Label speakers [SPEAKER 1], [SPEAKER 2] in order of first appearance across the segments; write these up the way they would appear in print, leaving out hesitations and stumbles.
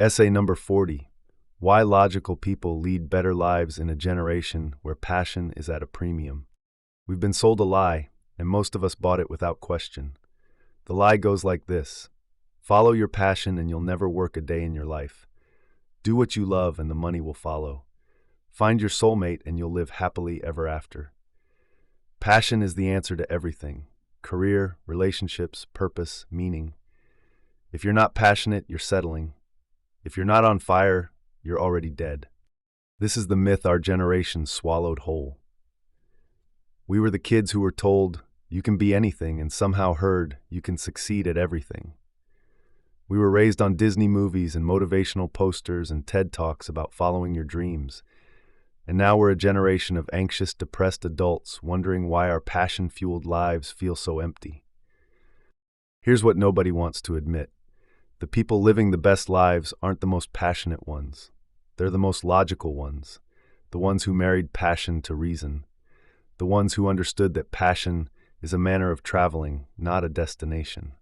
[SPEAKER 1] Essay number 40. Why logical people lead better lives in a generation where passion is at a premium. We've been sold a lie, and most of us bought it without question. The lie goes like this: follow your passion and you'll never work a day in your life. Do what you love and the money will follow. Find your soulmate and you'll live happily ever after. Passion is the answer to everything: career, relationships, purpose, meaning. If you're not passionate, you're settling. If you're not on fire, you're already dead. This is the myth our generation swallowed whole. We were the kids who were told, you can be anything, and somehow heard, you can succeed at everything. We were raised on Disney movies and motivational posters and TED Talks about following your dreams. And now we're a generation of anxious, depressed adults wondering why our passion-fueled lives feel so empty. Here's what nobody wants to admit. The people living the best lives aren't the most passionate ones. They're the most logical ones, the ones who married passion to reason, the ones who understood that passion is a manner of traveling, not a destination.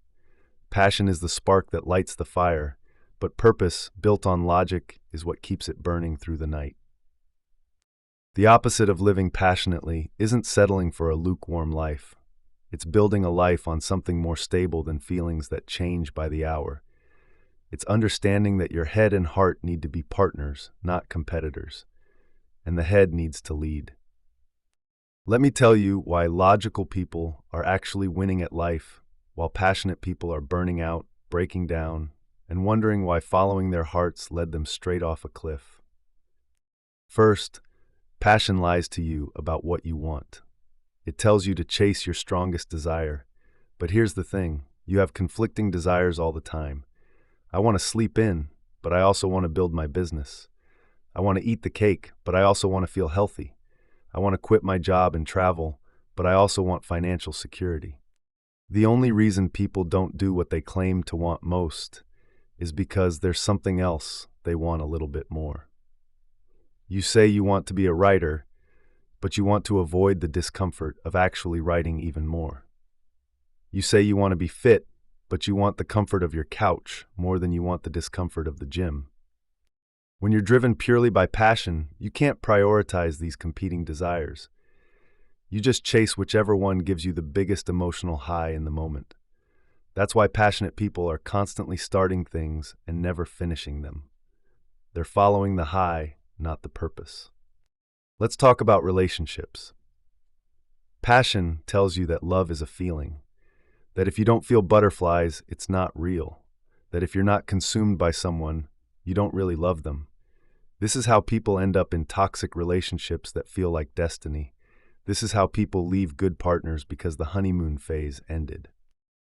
[SPEAKER 1] Passion is the spark that lights the fire, but purpose, built on logic, is what keeps it burning through the night. The opposite of living passionately isn't settling for a lukewarm life. It's building a life on something more stable than feelings that change by the hour. It's understanding that your head and heart need to be partners, not competitors, and the head needs to lead. Let me tell you why logical people are actually winning at life, while passionate people are burning out, breaking down, and wondering why following their hearts led them straight off a cliff. First, passion lies to you about what you want. It tells you to chase your strongest desire. But here's the thing, you have conflicting desires all the time. I want to sleep in, but I also want to build my business. I want to eat the cake, but I also want to feel healthy. I want to quit my job and travel, but I also want financial security. The only reason people don't do what they claim to want most is because there's something else they want a little bit more. You say you want to be a writer, but you want to avoid the discomfort of actually writing even more. You say you want to be fit, but you want the comfort of your couch more than you want the discomfort of the gym. When you're driven purely by passion, you can't prioritize these competing desires. You just chase whichever one gives you the biggest emotional high in the moment. That's why passionate people are constantly starting things and never finishing them. They're following the high, not the purpose. Let's talk about relationships. Passion tells you that love is a feeling, that if you don't feel butterflies, it's not real, that if you're not consumed by someone, you don't really love them. This is how people end up in toxic relationships that feel like destiny. This is how people leave good partners because the honeymoon phase ended.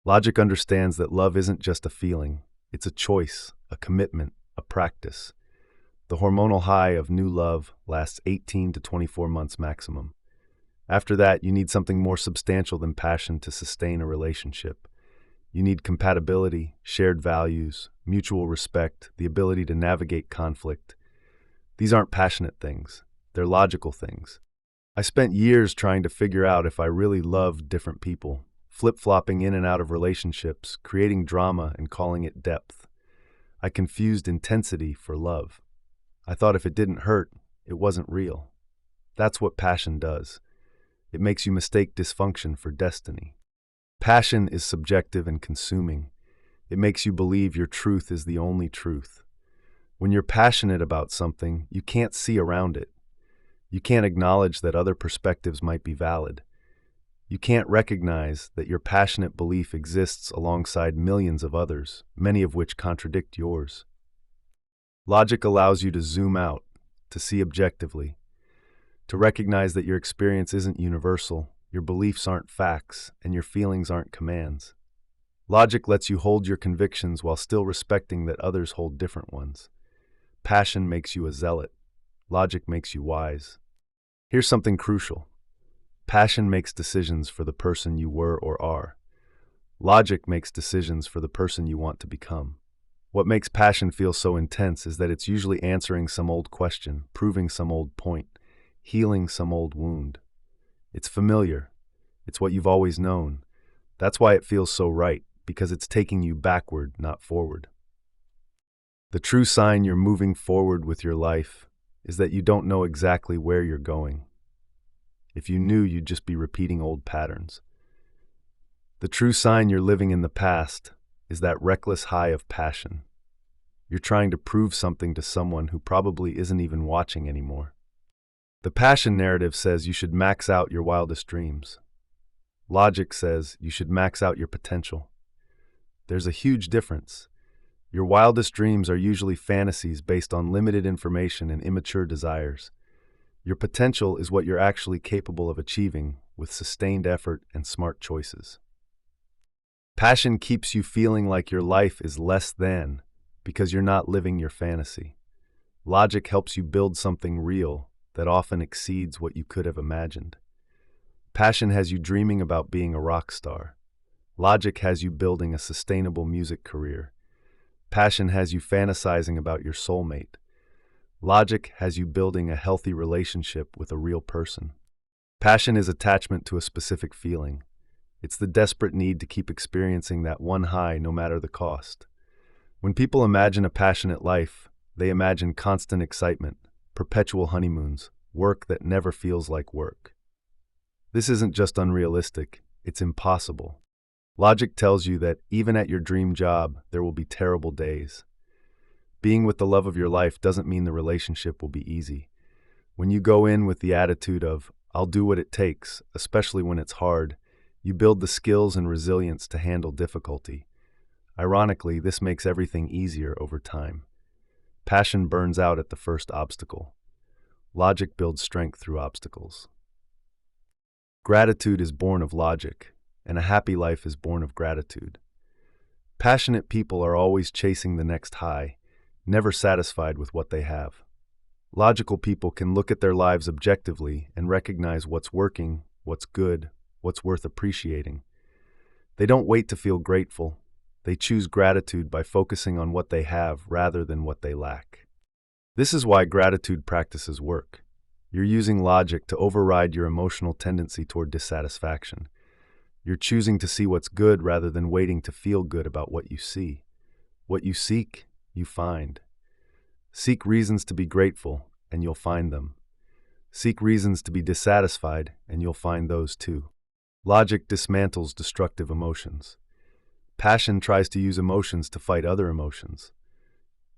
[SPEAKER 1] Logic understands that love isn't just a feeling, it's a choice, a commitment, a practice. The hormonal high of new love lasts 18 to 24 months maximum. After that, you need something more substantial than passion to sustain a relationship. You need compatibility, shared values, mutual respect, the ability to navigate conflict. These aren't passionate things, they're logical things. I spent years trying to figure out if I really loved different people, flip-flopping in and out of relationships, creating drama and calling it depth. I confused intensity for love. I thought if it didn't hurt, it wasn't real. That's what passion does. It makes you mistake dysfunction for destiny. Passion is subjective and consuming. It makes you believe your truth is the only truth. When you're passionate about something, you can't see around it. You can't acknowledge that other perspectives might be valid. You can't recognize that your passionate belief exists alongside millions of others, many of which contradict yours. Logic allows you to zoom out, to see objectively, to recognize that your experience isn't universal, your beliefs aren't facts, and your feelings aren't commands. Logic lets you hold your convictions while still respecting that others hold different ones. Passion makes you a zealot. Logic makes you wise. Here's something crucial. Passion makes decisions for the person you were or are. Logic makes decisions for the person you want to become. What makes passion feel so intense is that it's usually answering some old question, proving some old point, healing some old wound. It's familiar. It's what you've always known. That's why it feels so right, because it's taking you backward, not forward. The true sign you're moving forward with your life is that you don't know exactly where you're going. If you knew, you'd just be repeating old patterns. The true sign you're living in the past is that reckless high of passion. You're trying to prove something to someone who probably isn't even watching anymore. The passion narrative says you should max out your wildest dreams. Logic says you should max out your potential. There's a huge difference. Your wildest dreams are usually fantasies based on limited information and immature desires. Your potential is what you're actually capable of achieving with sustained effort and smart choices. Passion keeps you feeling like your life is less than because you're not living your fantasy. Logic helps you build something real that often exceeds what you could have imagined. Passion has you dreaming about being a rock star. Logic has you building a sustainable music career. Passion has you fantasizing about your soulmate. Logic has you building a healthy relationship with a real person. Passion is attachment to a specific feeling. It's the desperate need to keep experiencing that one high no matter the cost. When people imagine a passionate life, they imagine constant excitement, perpetual honeymoons, work that never feels like work. This isn't just unrealistic, it's impossible. Logic tells you that even at your dream job, there will be terrible days. Being with the love of your life doesn't mean the relationship will be easy. When you go in with the attitude of, I'll do what it takes, especially when it's hard, you build the skills and resilience to handle difficulty. Ironically, this makes everything easier over time. Passion burns out at the first obstacle. Logic builds strength through obstacles. Gratitude is born of logic, and a happy life is born of gratitude. Passionate people are always chasing the next high, never satisfied with what they have. Logical people can look at their lives objectively and recognize what's working, what's good, what's worth appreciating. They don't wait to feel grateful. They choose gratitude by focusing on what they have rather than what they lack. This is why gratitude practices work. You're using logic to override your emotional tendency toward dissatisfaction. You're choosing to see what's good rather than waiting to feel good about what you see. What you seek, you find. Seek reasons to be grateful, and you'll find them. Seek reasons to be dissatisfied, and you'll find those too. Logic dismantles destructive emotions. Passion tries to use emotions to fight other emotions.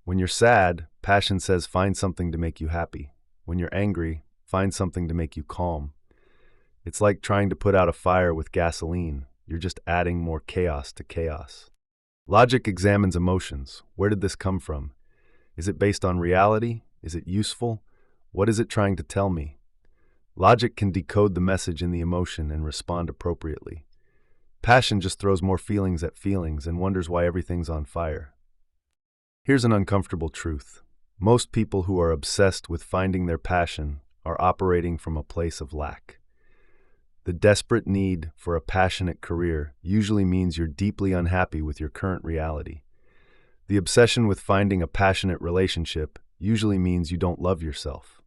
[SPEAKER 1] When you're sad, passion says find something to make you happy. When you're angry, find something to make you calm. It's like trying to put out a fire with gasoline. You're just adding more chaos to chaos. Logic examines emotions. Where did this come from? Is it based on reality? Is it useful? What is it trying to tell me? Logic can decode the message in the emotion and respond appropriately. Passion just throws more feelings at feelings and wonders why everything's on fire. Here's an uncomfortable truth. Most people who are obsessed with finding their passion are operating from a place of lack. The desperate need for a passionate career usually means you're deeply unhappy with your current reality. The obsession with finding a passionate relationship usually means you don't love yourself.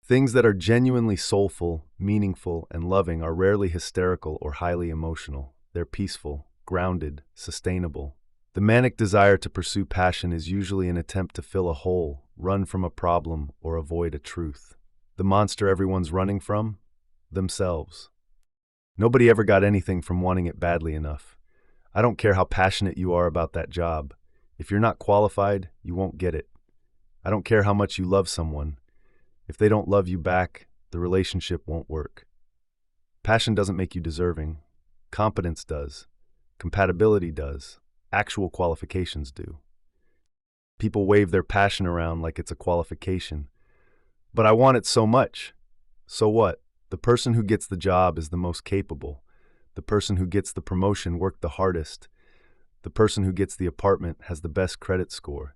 [SPEAKER 1] Things that are genuinely soulful, meaningful, and loving are rarely hysterical or highly emotional. They're peaceful, grounded, sustainable. The manic desire to pursue passion is usually an attempt to fill a hole, run from a problem, or avoid a truth. The monster everyone's running from? Themselves. Nobody ever got anything from wanting it badly enough. I don't care how passionate you are about that job. If you're not qualified, you won't get it. I don't care how much you love someone. If they don't love you back, the relationship won't work. Passion doesn't make you deserving. Competence does. Compatibility does. Actual qualifications do. People wave their passion around like it's a qualification. But I want it so much. So what? The person who gets the job is the most capable. The person who gets the promotion worked the hardest. The person who gets the apartment has the best credit score.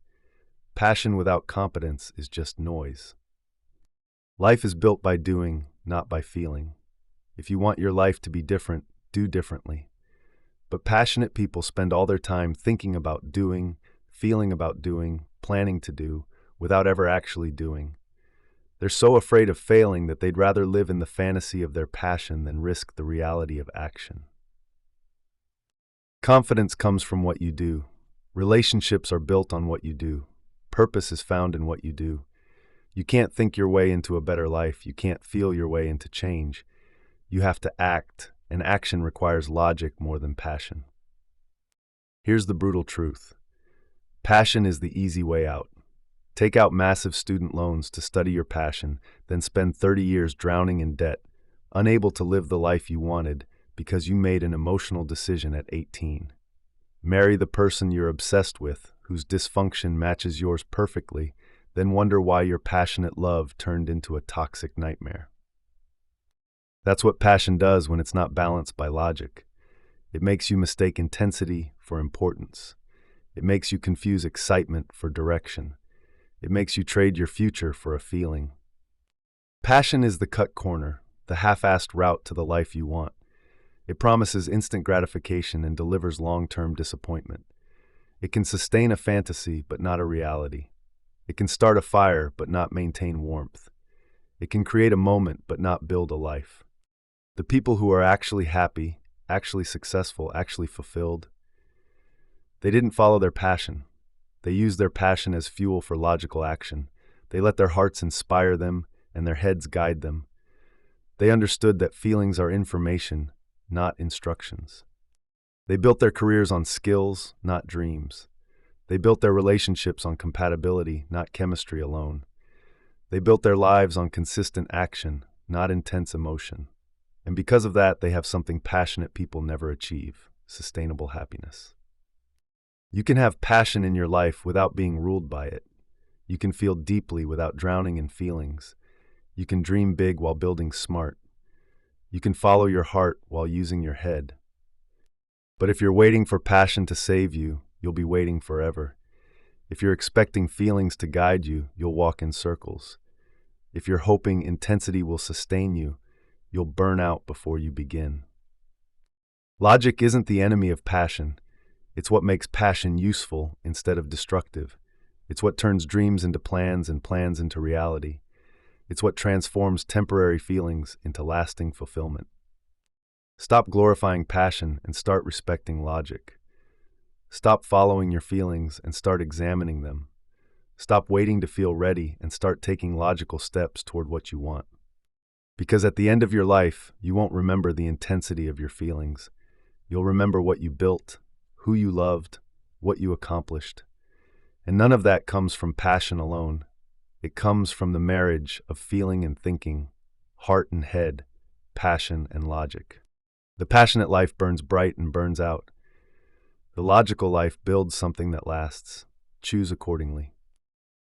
[SPEAKER 1] Passion without competence is just noise. Life is built by doing, not by feeling. If you want your life to be different, do differently. But passionate people spend all their time thinking about doing, feeling about doing, planning to do, without ever actually doing. They're so afraid of failing that they'd rather live in the fantasy of their passion than risk the reality of action. Confidence comes from what you do. Relationships are built on what you do. Purpose is found in what you do. You can't think your way into a better life. You can't feel your way into change. You have to act, and action requires logic more than passion. Here's the brutal truth. Passion is the easy way out. Take out massive student loans to study your passion, then spend 30 years drowning in debt, unable to live the life you wanted because you made an emotional decision at 18. Marry the person you're obsessed with, whose dysfunction matches yours perfectly, then wonder why your passionate love turned into a toxic nightmare. That's what passion does when it's not balanced by logic. It makes you mistake intensity for importance. It makes you confuse excitement for direction. It makes you trade your future for a feeling. Passion is the cut corner, the half-assed route to the life you want. It promises instant gratification and delivers long-term disappointment. It can sustain a fantasy, but not a reality. It can start a fire, but not maintain warmth. It can create a moment, but not build a life. The people who are actually happy, actually successful, actually fulfilled, they didn't follow their passion. They used their passion as fuel for logical action. They let their hearts inspire them and their heads guide them. They understood that feelings are information, not instructions. They built their careers on skills, not dreams. They built their relationships on compatibility, not chemistry alone. They built their lives on consistent action, not intense emotion. And because of that, they have something passionate people never achieve: sustainable happiness. You can have passion in your life without being ruled by it. You can feel deeply without drowning in feelings. You can dream big while building smart. You can follow your heart while using your head. But if you're waiting for passion to save you, you'll be waiting forever. If you're expecting feelings to guide you, you'll walk in circles. If you're hoping intensity will sustain you, you'll burn out before you begin. Logic isn't the enemy of passion. It's what makes passion useful instead of destructive. It's what turns dreams into plans and plans into reality. It's what transforms temporary feelings into lasting fulfillment. Stop glorifying passion and start respecting logic. Stop following your feelings and start examining them. Stop waiting to feel ready and start taking logical steps toward what you want. Because at the end of your life, you won't remember the intensity of your feelings. You'll remember what you built, who you loved, what you accomplished. And none of that comes from passion alone. It comes from the marriage of feeling and thinking, heart and head, passion and logic. The passionate life burns bright and burns out. The logical life builds something that lasts. Choose accordingly.